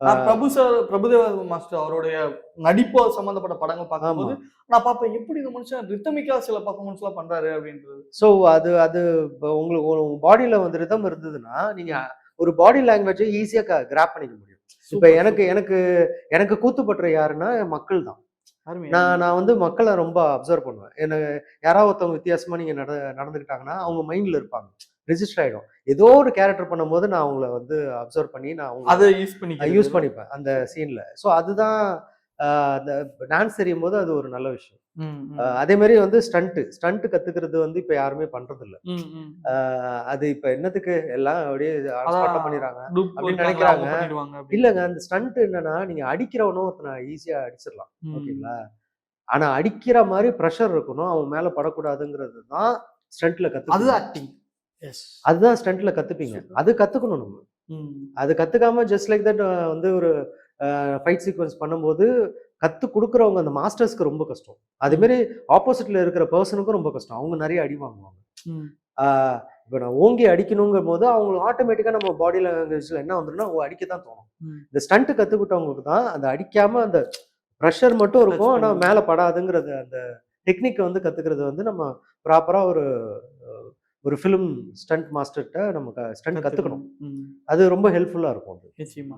நான் பிரபுதேவா மாஸ்டர் அவருடைய நடிப்பு சம்பந்தப்பட்ட படங்கள் பார்க்கும்போது ஆமா. நான் பார்ப்பேன், எப்படி இந்த மனுஷன் ரித்தமிக்கா சில பெர்ஃபார்மன்ஸ் எல்லாம் பண்றாரு அப்படின்றது. ஸோ அது அது உங்களுக்கு உங்க பாடியில வந்து ரிதம் இருந்ததுன்னா, நீங்க ஒரு பாடி லாங்குவேஜ ஈஸியா கிராப் பண்ணிக்க முடியும். இப்ப சூப்பர், எனக்கு சூப்பர். எனக்கு எனக்கு கூத்துப்பற்ற யாருன்னா மக்கள் தான். அருமை, நான் அருமை. நான் வந்து மக்கள ரொம்ப அப்சர்வ் பண்ணுவேன். யாராவது ஒருத்தவங்க வித்தியாசமா நீங்க நடந்துக்கிட்டாங்கன்னா, அவங்க மைண்ட்ல இருப்பாங்க. ரிஜிஸ்டர் ஆயிடும். ஏதோ ஒரு கேரக்டர் பண்ணும்போது நான் அவங்கள வந்து அப்சர்வ் பண்ணி நான் அவங்கள அத யூஸ் பண்ணிக்கிறது. யூஸ் பண்ணிப்பேன் அந்த சீன்ல. ஸோ அதுதான் அந்த டான்ஸ் தெரியும்போது அது ஒரு நல்ல விஷயம். ம், ம். அதே மாரி வந்து ஸ்டண்ட் கத்துக்கிறது வந்து இப்ப யாருமே பண்றதில்ல. ம், ம். அது இப்ப என்னத்துக்கு எல்லாம் அப்படியே ஆன் அதான் ஸ்பாட்ல பண்ணிடுறாங்க டூப் அப்படின்னு இருக்காங்களா, அவங்க நினைக்கிறாங்க. பண்ணிடுவாங்க அப்படின்னு. இல்லங்க அந்த ஸ்டண்ட் என்னன்னா, நீங்க அடிக்கிறவனும் ஒருத்தன ஈஸியா அடிச்சிடலாம். ஓகேங்களா? ம். ஆனா அடிக்கிற மாரி பிரஷர் இருக்கணும். அவன் மேல படக்கூடாதுங்கிறது தான் ஸ்டண்ட்ல கத்துப்பீங்க. அதுதான் ஆக்டிங். எஸ். அதுதான் ஸ்டண்ட்ல கத்துப்பீங்க. சூப்பர். அது கத்துக்கணும் நம்ம. ம். அது கத்துக்காம ஜஸ்ட் லைக் தட் வந்து ஒரு ஃபைட் சீக்வென்ஸ் பண்ணும்போது, கத்துக் குடுக்குறவங்க அந்த மாஸ்டர்ஸ்க்கு ரொம்ப கஷ்டம். அதே ம். மாரி ஆப்போசிட்ல இருக்கிற பெர்சனுக்கும் ரொம்ப கஷ்டம். அவங்க நெறைய அடி வாங்குவாங்க. ம். ஆ இப்ப நான் ஓங்கி அடிக்கணுங்கும்போது, அவங்களுக்கு ஆட்டோமேட்டிக்கா நம்ம பாடி லாங்குவேஜ்ல என்ன வந்துரும்னா, அடிக்க தான் தோணும். ம். இந்த ஸ்டண்ட் கத்துக்கிட்டவங்களுக்கு தான் அந்த அடிக்காம அந்த பிரஷர் மட்டும் டச் இருக்கும். ஆனா பண்ணுவாங்க. மேல படாதுங்கிறது அந்த டெக்னிக்க வந்து கத்துக்கிறது வந்து நம்ம ப்ராப்பரா ஒரு ஒரு ஃபிலிம் ஸ்டண்ட் மாஸ்டர்ட்ட நம்ம ஸ்டண்ட் கத்துக்கணும். கத்துக்கணும். ம். அது ரொம்ப ஹெல்ப்ஃபுல்லா இருக்கும் அது. நிச்சயமா.